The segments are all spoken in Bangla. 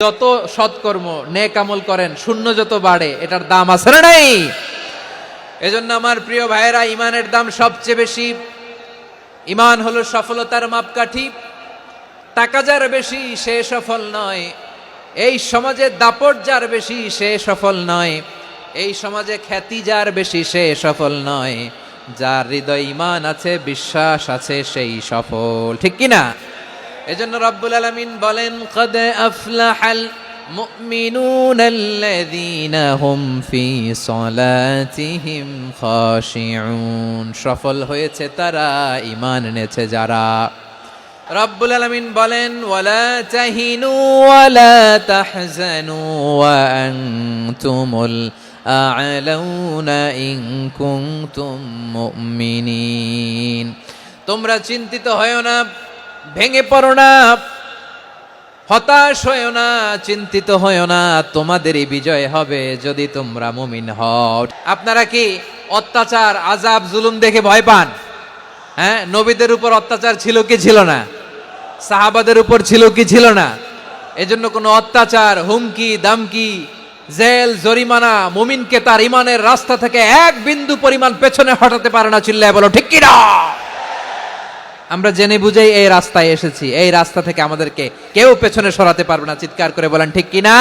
যত সৎকর্ম নেক আমল করেন শূন্য যত বাড়ে এটার দাম আছে না নাই? এজন্য আমার প্রিয় ভাইয়েরা, ইমানের দাম সবচেয়ে বেশি। ইমান হলো সফলতার মাপকাঠি। টাকা যার বেশি সে সফল নয়, এই সমাজে দাপট যার বেশি সে সফল নয়, এই সমাজে খ্যাতি যার বেশি সে সফল নয়। যার হৃদয় ইমান আছে, বিশ্বাস আছে, সেই সফল, ঠিক কিনা? এজন্য রব্বুল আলামিন বলেন, কদ আফলাহাল মুমিনুনাল্লাযীনা হুম ফি সলাতিহিম খাশিউন। সফল হয়েছে তারা, ঈমান এনেছে যারা। রব্বুল আলামিন বলেন, ওয়ালা তাহিনু ওয়ালা তাহজানু ওয়া আনতুমুল আ'লাউনা ইন কুনতুম মুমিনিন। তোমরা চিন্তিত হয়ো না, ভেঙে পড়ো না, হতাশ হয়ো না, চিন্তিত হয়ো না, তোমাদেরই বিজয় হবে যদি তোমরা মুমিন হও। আপনারা কি অত্যাচার, আযাব, জুলুম দেখে ভয় পান? হ্যাঁ, নবীদের উপর অত্যাচার ছিল কি ছিল না? সাহাবাদের উপর ছিল কি ছিল না? এজন্য কোনো অত্যাচার, হুমকি, দামকি, জেল, জরিমানা মুমিনকে তার ইমানের রাস্তা থেকে এক বিন্দু পরিমাণ পেছনে হটাতে পারে না। চিল্লায় বলো ঠিক কিনা? আমরা জেনে বুঝেই এই রাস্তায় এসেছি, এই রাস্তা থেকে আমাদেরকে কেউ পেছনে সরাতে পারবে না। চিৎকার করে বলেন ঠিক কিনা?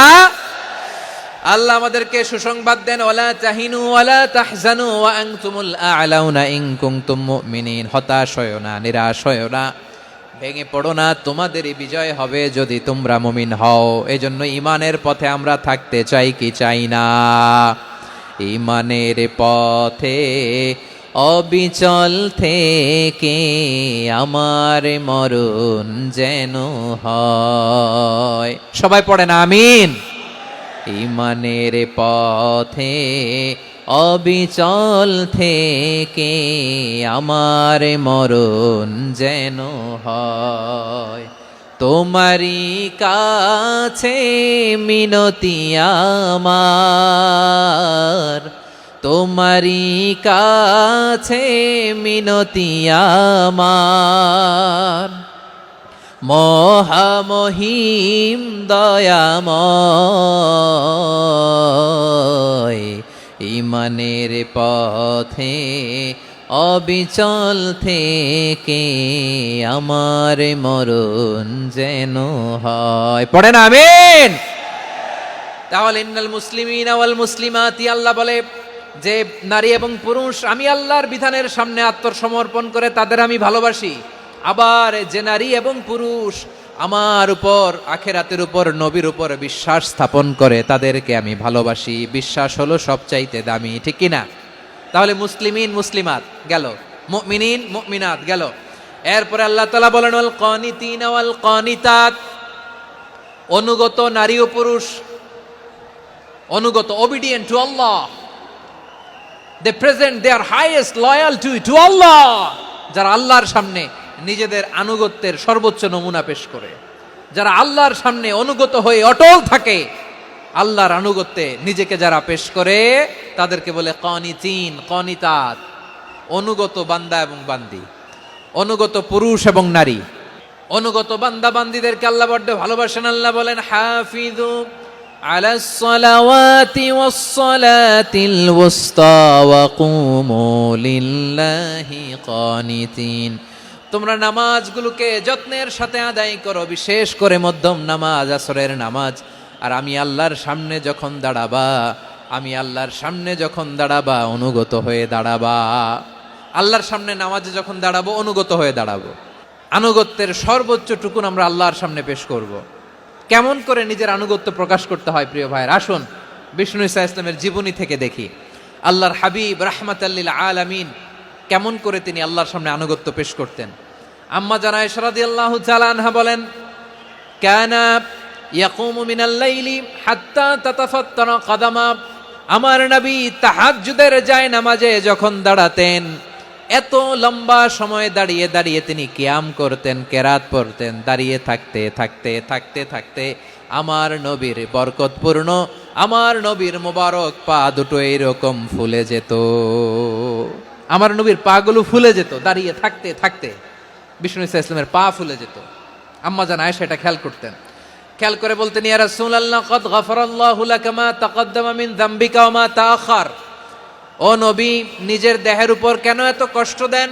আল্লাহ আমাদেরকে সুসংবাদ দেন, ওয়ালা তাহিনু ওয়ালা তাহজানু ওয়া আনতুমুল আ'লাউনা ইন কুনতুম মুমিনিন। হতাশ হয়ো না, নিরাশ হয়ো না, ভেঙে পড়ো না, তোমাদেরই বিজয় হবে যদি তোমরা মুমিন হও। এজন্য ঈমানের পথে আমরা থাকতে চাই কি চাই না? ঈমানের পথে অবিচল থেকে আমার মরণ যেন হয়। সবাই পড়েন আমিন। ঈমানের পথে অবিচল থেকে আমার মরণ যেন হয়। তোমারই কাছে মিনতি আমার, তোমারই কাছে মিনতি আমার, মহামহিম দয়াময়। ঈমানের পথে অবিচল থেকে আমার মরণ যেন হয়। পড়েন আমিন। তাহলে ইন্নাল মুসলিমিনা ওয়াল মুসলিমাতি, আল্লাহ বলে যে নারী এবং পুরুষ আমি আল্লাহর বিধানের সামনে আত্মসমর্পণ করে তাদের আমি ভালোবাসি। আবার যে নারী এবং পুরুষ আমার উপর, আখিরাতের উপর, নবীর উপর বিশ্বাস স্থাপন করে তাদেরকে আমি ভালোবাসি। বিশ্বাস হলো সবচাইতে দামি, ঠিক কিনা? তাহলে মুসলিমিন মুসলিমাত গেল, মুমিনিন মুমিনাত গেল। এরপরে আল্লাহ তাআলা বলেন, ওয়াল কানিতিনা ওয়াল কানিতাত। অনুগত নারী ও পুরুষ, অনুগত, obedient to Allah, they present their highest loyalty to Allah। যারা আল্লাহর সামনে নিজেদের আনুগত্যের সর্বোচ্চ নমুনা পেশ করে, যারা আল্লাহর সামনে অনুগত হয়ে অটল থাকে, আল্লাহর আনুগত্যে নিজেকে যারা পেশ করে তাদেরকে বলে কানিতিন, কানিতাত। অনুগত বান্দা এবং বান্দি, অনুগত পুরুষ এবং নারী। অনুগত বান্দা বান্দিদেরকে আল্লাহ বড্ড ভালোবাসেন। আল্লাহ বলেন, হাফিযু আলাস সালাওয়াতি ওয়াস সালাতিল ওয়ুসতা ওয়া কুমু লিল্লাহি কানিতিন। তোমরা নামাজগুলোকে যত্নের সাথে আদায় করো, বিশেষ করে মধ্যম নামাজ, আসরের নামাজ। আর আমি আল্লাহর সামনে যখন দাঁড়াবা, আমি আল্লাহর সামনে যখন দাঁড়াবা অনুগত হয়ে দাঁড়াবা। আল্লাহর সামনে নামাজে যখন দাঁড়াবো অনুগত হয়ে দাঁড়াবো। আনুগত্যের সর্বোচ্চ টুকুন আমরা আল্লাহর সামনে পেশ করব। কেমন করে নিজের আনুগত্য প্রকাশ করতে হয় প্রিয় ভাইয়ের, আসুন বিষ্ণু ঈসা ইসলামের জীবনী থেকে দেখি। আল্লাহর হাবিব রাহমাতাল লিল আলামিন কেমন করে তিনি আল্লাহর সামনে আনুগত্য পেশ করতেন। আম্মা জানা আয়েশা রাদিয়াল্লাহু তাআলা আনহা বলেন, কানা ইয়াকুমু মিনাল লাইলি হাত্তা তাতাফাত্তারা কদামা। আমার নবী তাহাজ্জুদের নামাজে যখন দাঁড়াতেন, এত লম্বা সময় দাঁড়িয়ে দাঁড়িয়ে তিনি কিয়াম করতেন, কেরাত পড়তেন। দাঁড়িয়ে থাকতে থাকতে থাকতে থাকতে আমার নবীর বরকতপূর্ণ, আমার নবীর মোবারক পা দুটো এইরকম ফুলে যেত। আমার নবীর পাগুলো ফুলে যেত দাঁড়িয়ে থাকতে থাকতে। বিষ্ণু ঈসা ইসলামের পা ফুলে যেত। আম্মা জান আয়েশা এটা খেয়াল করতেন। খেয়াল করে বলতেন, ইয়া রাসূলুল্লাহ ক্বাদ গাফারাল্লাহু লাকা মা তাকাদ্দামা মিন যামবিকা ওয়া মা তাআখার। ও নবী, নিজের দেহের উপর কেন এত কষ্ট দেন?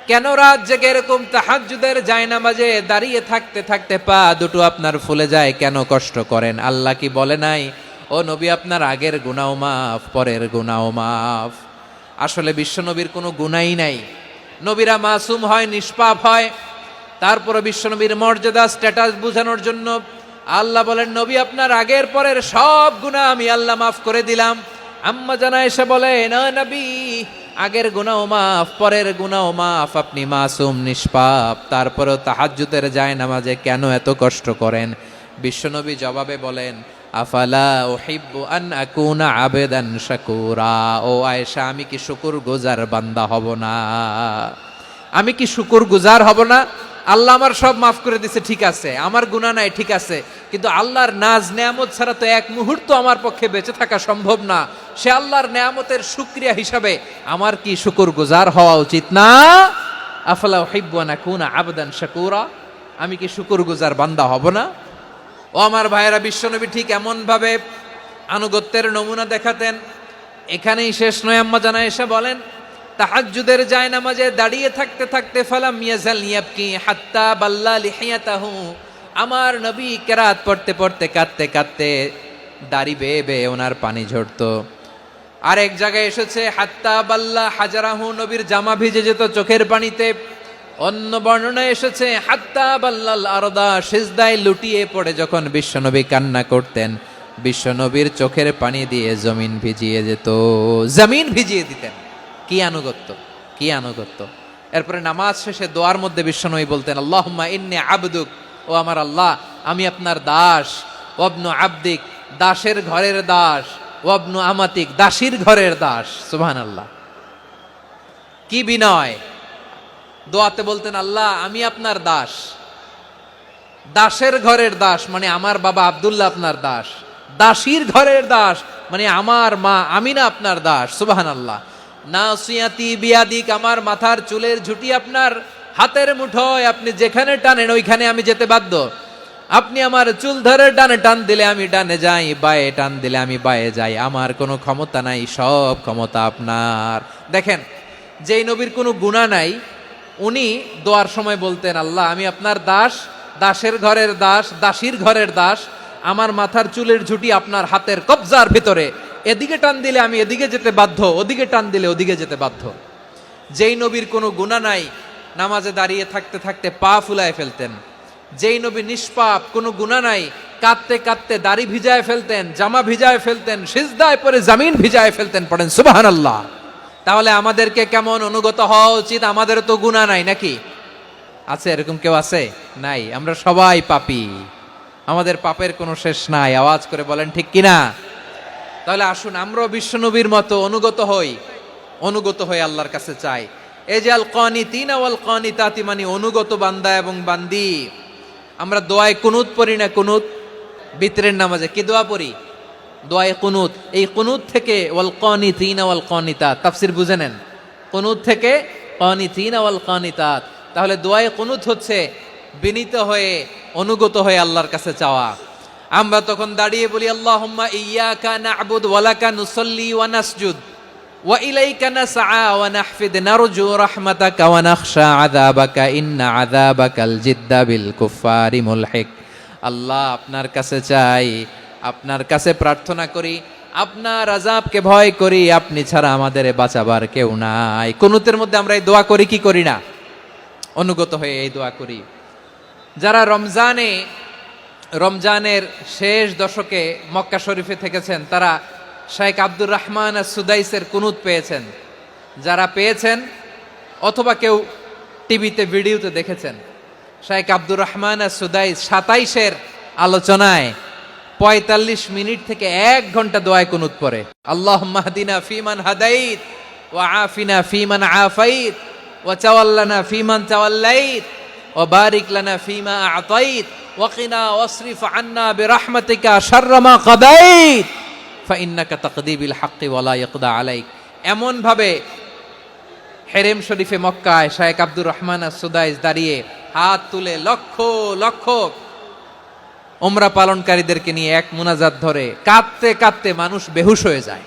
কেন রাত জেগে এরকম তাহাজ্জুদের জায়নামাজে দাঁড়িয়ে থাকতে থাকতে পা দুটো আপনার ফুলে যায়, কেন কষ্ট করেন? আল্লাহ কি বলে নাই, ও নবী আপনার আগের গুনাহ মাফ, পরের গুনাহ মাফ? আসলে বিশ্বনবীর কোনো গুনাহই নাই। নবীরা মাসুম হয়, নিষ্পাপ হয়। তারপরে বিশ্বনবীর মর্যাদা, স্ট্যাটাস বোঝানোর জন্য আল্লাহ বলেন, নবী আপনার আগের পরের সব গুনাহ আমি আল্লাহ মাফ করে দিলাম। আম্মা জানা এসে বলে, না নবী, আগের গুনাহ মাফ, পরের গুনাহ মাফ, আপনি মাসুম, নিষ্পাপ, তারপরেও তাহাজ্জুদের জায়নামাজে কেন এত কষ্ট করেন? বিশ্বনবী জবাবে বলেন, আফালা উহিব্বু আন আকুনা আবেদান শাকুরা। ও আয়েশা, আমি কি শুকরগুজার বান্দা হব না? আমি কি শুকরগুজার হব না? আল্লাহ আমার সব মাফ করে দিছে, ঠিক আছে, আমার গুনাহ নাই, ঠিক আছে, কিন্তু আল্লাহর নাজ নেয়ামত ছাড়া তো এক মুহূর্ত আমার পক্ষে বেঁচে থাকা সম্ভব না। সে আল্লাহর নেয়ামতের শুকরিয়া হিসাবে আমার কি শুকরগুজার হওয়া উচিত না? আফালা উহিব্বু আন আকুনা আবদান শাকুরা। আমি কি শুকরগুজার বান্দা হব না? ও আমার ভাইয়েরা, বিশ্বনবী ঠিক এমন ভাবে আনুগত্যের নমুনা দেখাতেন। এখানেই শেষ নয়, আম্মা জানা এসে বলেন, তাহাজ্জুদের জায়নামাজে দাঁড়িয়ে থাকতে থাকতে ফালাম ইয়াজাল ইয়াবকি হাত্তা বাল্লা লিহিয়াতাহু। আমার নবী কেরাত পড়তে পড়তে কাঁদতে কাঁদতে দাড়ি বেয়ে বেয়ে ওনার পানি ঝরতো। আর এক জায়গায় এসেছে হাত্তা বাল্লা হাজারাহু, নবীর জামা ভিজে যেত চোখের পানিতে। অন্য বর্ণনায় এসেছে হাত্তা বাল্লাল আরদা, সিজদায় লুটিয়ে পড়ে যখন বিশ্বনবী কান্না করতেন, বিশ্বনবীর চোখের পানি দিয়ে জমিন ভিজিয়ে যেত, জমিন ভিজিয়ে দিতেন। কি আনুগত্য, কি আনুগত্য! এরপরে নামাজ শেষে দোয়ার মধ্যে বিশ্বনবী বলতেন, আল্লাহুম্মা ইন্নী আবদুক, ও আমার আল্লাহ, আমি আপনার দাস। ওয়াবনু আবদিক, দাসের ঘরের দাস। ওয়াবনু আমাতিক, দাসীর ঘরের দাস। সুবহানাল্লাহ, কি বিনয়! দোয়াতে বলতেন, আল্লাহ আমি আপনার দাস। দাসের ঘরের দাস মানে আমার বাবা আব্দুল্লাহ আপনার দাস। দাসীর ঘরের দাস মানে আমার মা আমিনা আপনার দাস। সুবহানাল্লাহ। নাসিয়াতি বিয়াদিক, আমার মাথার চুলের ঝুঁটি আপনার হাতের মুঠোয়, আপনি যেখানে টানেন ওইখানে আমি যেতে বাধ্য। আপনি আমার চুল ধরে ডানে টান দিলে আমি ডানে যাই, বায়ে টান দিলে আমি বায়ে যাই। আমার কোনো ক্ষমতা নাই, সব ক্ষমতা আপনার। দেখেন, যেই নবীর কোনো গুনাহ নাই, উনি দোয়ার সময় বলতেন, আল্লাহ আমি আপনার দাস, দাসের ঘরের দাস, দাসীর ঘরের দাস। আমার মাথার চুলের ঝুঁটি আপনার হাতের কবজার ভিতরে, এদিকে টান দিলে আমি এদিকে যেতে বাধ্য, ওদিকে টান দিলে ওদিকে যেতে বাধ্য। যেই নবীর কোনো গুনাহ নাই, নামাজে দাঁড়িয়ে থাকতে থাকতে পা ফুলায় ফেলতেন। যেই নবী নিষ্পাপ, কোনো গুনাহ নাই, কাঁদতে কাঁদতে দাড়ি ভিজায় ফেলতেন, জামা ভিজায় ফেলতেন, সিজদায় পরে জমিন ভিজায় ফেলতেন। পড়েন সুবহানাল্লাহ। তাহলে আমাদেরকে কেমন অনুগত হওয়া উচিত? আমাদেরও তো গুনাহ নাই নাকি? আছে এরকম কেউ? আছে? নাই। আমরা সবাই পাপী, আমাদের পাপের কোনো শেষ নাই। আওয়াজ করে বলেন ঠিক কিনা? তাহলে আসুন আমরাও বিশ্বনবীর মতো অনুগত হই, অনুগত হয়ে আল্লাহর কাছে চাই। এই যে আল কানিতিনা ওয়াল কানিতাতি, মানে অনুগত বান্দা এবং বান্দি। আমরা দোয়ায় কুনুত পড়ি না? কুনুত বিতরের নামাজে কি দোয়া পড়ি? দোয়ায়ে কুনুত। এই কুনুত থেকে ওয়াল কানিতিনা ওয়াল কানিতাত, তাফসীর বুঝে নেন। কুনুত থেকে কানিতিনা ওয়াল কানিতাত। তাহলে দোয়ায়ে কুনুত হচ্ছে বিনীত হয়ে, অনুগত হয়ে আল্লাহর কাছে চাওয়া। আমরা তখন দাঁড়িয়ে বলি, আল্লাহুম্মা ইয়্যাকা না'বুদু ওয়া লাকা নুসাল্লি ওয়া নাসজুদ ওয়া ইলাইকা নাসআ ওয়া নাহফিদ নারজু রাহমাতাকা ওয়া নাখশা আযাবাকা ইন্না আযাবাকাল জিদ্দা বিল কুফফারি মুলহিক। আল্লাহ আপনার কাছে চাই, আপনার কাছে প্রার্থনা করি, আপনার আযাবকে ভয় করি, আপনি ছাড়া আমাদের বাঁচাবার কেউ নাই। কুনুতের মধ্যে আমরা এই দোয়া করি কি করি না? অনুগত হয়ে এই দোয়া করি। যারা রমজানের শেষ দশকে মক্কা শরীফে থেকেছেন, তারা শাইখ আব্দুর রহমান সুদাইসের কুনুত পেয়েছেন। যারা পেয়েছেন অথবা কেউ টিভিতে ভিডিওতে দেখেছেন, শাইখ আব্দুর রহমান সুদাইস 27-এর আলোচনায় 45 মিনিট থেকে 1 ঘন্টা দোয়ায় কুনুত পড়ে। আল্লাহুম্মা হদিনা ফিমান হাদাইত ওয়া আফিনা ফিমান আফাইত ওয়া তাওয়াল্লানা ফিমান তাওয়াল্লাইত ওয়া বারিক লানা ফিমা আ'তাইত ওয়া কিনা ওয়াসরিফ আন্না বিরহমাতিকা শাররা মা কাদাইত ফাইন্নাকা তাকদি বিল হাক্কি ওয়া লা ইয়াকদা আলাইক। এমন ভাবে হেরেম শরীফে মক্কায় শাইখ আব্দুর রহমান সুদাইস দাঁড়িয়ে হাত তুলে লক্ষ লক্ষ ওমরা পালনকারীদেরকে নিয়ে এক মুনাজাত ধরে কাঁদতে কাঁদতে মানুষ বেহুশ হয়ে যায়।